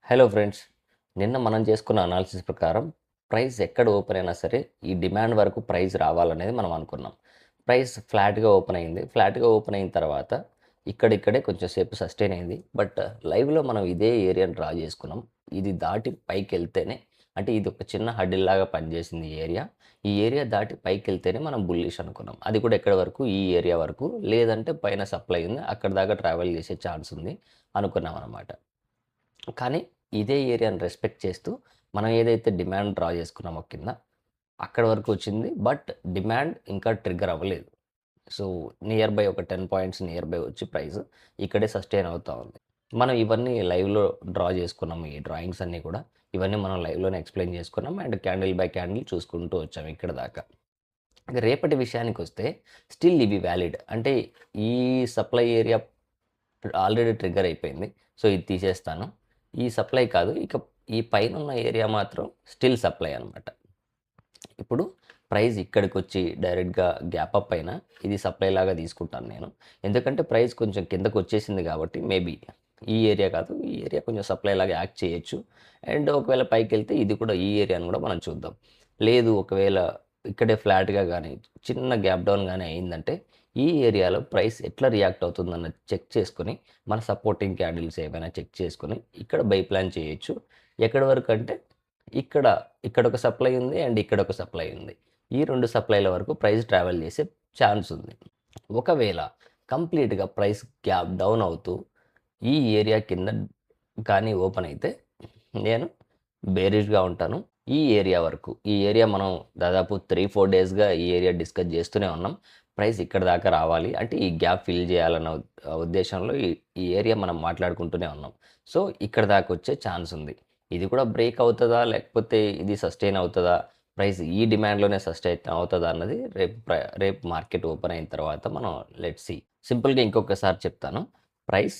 Hello friends. నిన్న మనం చేసుకున్న అనాలిసిస్ ప్రకారం ప్రైస్ ఎక్కడ ఓపెన్ అయినా సరే ఈ డిమాండ్ వరకు ప్రైస్ రావాలనేది మనం అనుకున్నాం. ప్రైస్ ఫ్లాట్‌గా ఓపెన్ అయింది. ఫ్లాట్‌గా ఓపెన్ అయిన తర్వాత ఇక్కడిక్కడే కొంచెం సేపు సస్టైన్ అయింది. బట్ లైవ్‌లో మనం ఇదే ఏరియాని డ్రా చేసుకున్నాం. ఇది దాటి పైకెళ్తేనే అంటే ఇది ఒక చిన్న హడిల్‌లాగా పనిచేసింది ఈ ఏరియా. ఈ ఏరియా దాటి పైకెళ్తేనే మనం బుల్లిష్ అనుకున్నాం. అది కూడా ఎక్కడి వరకు? ఈ ఏరియా వరకు. లేదంటే పైన సప్లై ఉంది. అక్కడి దాకా ట్రావెల్ చేసే ఛాన్స్ ఉంది అనుకున్నామనమాట. కానీ ఇదే ఏరియాని రెస్పెక్ట్ చేస్తూ మనం ఏదైతే డిమాండ్ డ్రా చేసుకున్నామో కింద, అక్కడి వరకు వచ్చింది. బట్ డిమాండ్ ఇంకా ట్రిగ్గర్ అవ్వలేదు. సో, నియర్ బై ఒక 10 పాయింట్స్ నియర్ బై వచ్చి ప్రైస్ ఇక్కడే సస్టైన్ అవుతా ఉంది. మనం ఇవన్నీ లైవ్‌లో డ్రా చేసుకున్నాము. ఈ డ్రాయింగ్స్ అన్నీ కూడా. ఇవన్నీ మనం లైవ్‌లోనే ఎక్స్‌ప్లెయిన్ చేసుకున్నాం. అండ్ క్యాండిల్ బై క్యాండిల్ చూసుకుంటూ వచ్చాము ఇక్కడి దాకా. ఇక రేపటి విషయానికొస్తే స్టిల్ ఇవి వాలిడ్. అంటే ఈ సప్లై ఏరియా ఆల్రెడీ ట్రిగ్గర్ అయిపోయింది. సో, ఇది తీసేస్తాను. ఈ సప్లై కాదు. ఇక ఈ పైనున్న ఏరియా మాత్రం స్టిల్ సప్లై అనమాట. ఇప్పుడు ప్రైస్ ఇక్కడికొచ్చి డైరెక్ట్‌గా గ్యాప్ అప్ అయినా ఇది సప్లై లాగా తీసుకుంటాను నేను. ఎందుకంటే ప్రైస్ కొంచెం కిందకొచ్చేసింది కాబట్టి మేబీ ఈ ఏరియా కాదు. ఈ ఏరియా కొంచెం సప్లై లాగా యాక్ట్ చేయొచ్చు. అండ్ ఒకవేళ పైకెళ్తే ఇది కూడా ఈ ఏరియాని కూడా మనం చూద్దాం. లేదు ఒకవేళ ఇక్కడే ఫ్లాట్‌గా గాని, చిన్న గ్యాప్ డౌన్ గాని అయిందంటే ఈ ఏరియాలో ప్రైస్ ఎట్లా రియాక్ట్ అవుతుందన్నది చెక్ చేసుకొని, మన సపోర్టింగ్ క్యాండిల్స్ ఏమైనా చెక్ చేసుకొని ఇక్కడ బై ప్లాన్ చేయొచ్చు. ఎక్కడి వరకంటే ఇక్కడ, ఇక్కడొక సప్లై ఉంది. అండ్ ఇక్కడొక సప్లై ఉంది. ఈ 2 సప్లైల వరకు ప్రైస్ ట్రావెల్ చేసే ఛాన్స్ ఉంది. ఒకవేళ కంప్లీట్‌గా ప్రైస్ గ్యాప్ డౌన్ అవుతూ ఈ ఏరియా కింద కానీ ఓపెన్ అయితే నేను బేరిష్‌గా ఉంటాను. ఈ ఏరియా వరకు. ఈ ఏరియా మనం దాదాపు 3, 4 డేస్‌గా ఈ ఏరియా డిస్కస్ చేస్తూనే ఉన్నాం. ప్రైస్ ఇక్కడి దాకా రావాలి. అంటే ఈ గ్యాప్ ఫిల్ చేయాలన్న ఉద్దేశంలో ఈ ఏరియా మనం మాట్లాడుకుంటూనే ఉన్నాం. సో, ఇక్కడి దాకా వచ్చే ఛాన్స్ ఉంది. ఇది కూడా బ్రేక్ అవుతదా? లేకపోతే ఇది సస్టైన్ అవుతదా? ప్రైస్ ఈ డిమాండ్‌లోనే సస్టైన్ అవుతదా అన్నది రేపు మార్కెట్ ఓపెన్ అయిన తర్వాత మనం లెట్స్ సీ. సింపుల్‌గా ఇంకొకసారి చెప్తాను. ప్రైస్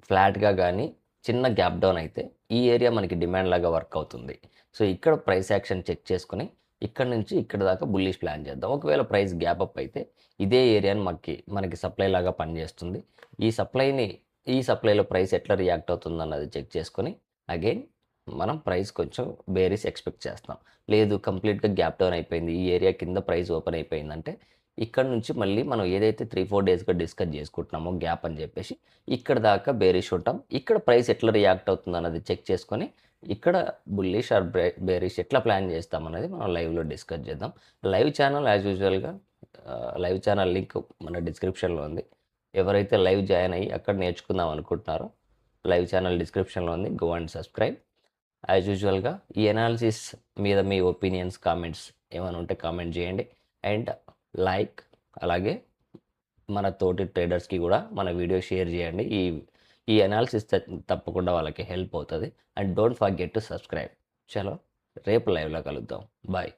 ఫ్లాట్‌గా గాని, చిన్న గ్యాప్ డౌన్ అయితే ఈ ఏరియా మనకి డిమాండ్ లాగా వర్క్ అవుతుంది. సో, ఇక్కడ ప్రైస్ యాక్షన్ చెక్ చేసుకొని, ఇక్కడి నుంచి ఇక్కడి దాకా బుల్లిష్ ప్లాన్ చేద్దాం. ఒకవేళ ప్రైస్ గ్యాప్ అప్ అయితే ఇదే ఏరియాని మనకి సప్లై లాగా పనిచేస్తుంది. ఈ సప్లైని ఈ సప్లైలో ప్రైస్ ఎట్లా రియాక్ట్ అవుతుందన్నది చెక్ చేసుకొని, అగైన్ మనం ప్రైస్ కొంచెం బేరిష్ ఎక్స్‌పెక్ట్ చేస్తాం. లేదు కంప్లీట్‌గా గ్యాప్ డౌన్ అయిపోయింది. ఈ ఏరియా కింద ప్రైస్ ఓపెన్ అయిపోయిందంటే, ఇక్కడి నుంచి మళ్ళీ మనం ఏదైతే 3, 4 డేస్‌గా డిస్కస్ చేసుకుంటున్నామో గ్యాప్ అని చెప్పేసి, ఇక్కడి దాకా బేరిష్ ఉంటాం. ఇక్కడ ప్రైస్ ఎట్లా రియాక్ట్ అవుతుందన్నది చెక్ చేసుకొని, ఇక్కడ బుల్లిష్ ఆర్ బేరిష్ ఎట్లా ప్లాన్ చేస్తామనేది మనం లైవ్‌లో డిస్కస్ చేద్దాం. లైవ్ ఛానల్ యాజ్ యూజువల్‌గా లైవ్ ఛానల్ లింక్ మన డిస్క్రిప్షన్‌లో ఉంది. ఎవరైతే లైవ్ జాయిన్ అయ్యి అక్కడ నేర్చుకుందాం అనుకుంటున్నారో, లైవ్ ఛానల్ డిస్క్రిప్షన్‌లో ఉంది. Go and subscribe. యాజ్ యూజువల్‌గా ఈ అనాలిసిస్ మీద మీ ఒపీనియన్స్, కామెంట్స్ ఏమైనా ఉంటే కామెంట్ చేయండి. అండ్ లైక్ అలాగే మన తోటి ట్రేడర్స్‌కి గూడా మన వీడియో షేర్ చేయండి. ఈ అనాలిసిస్ తప్పకుండా వాళ్ళకి హెల్ప్ అవుతది. And don't forget to subscribe. చలో రేపు లైవ్‌లో కలుద్దాం. బాయ్.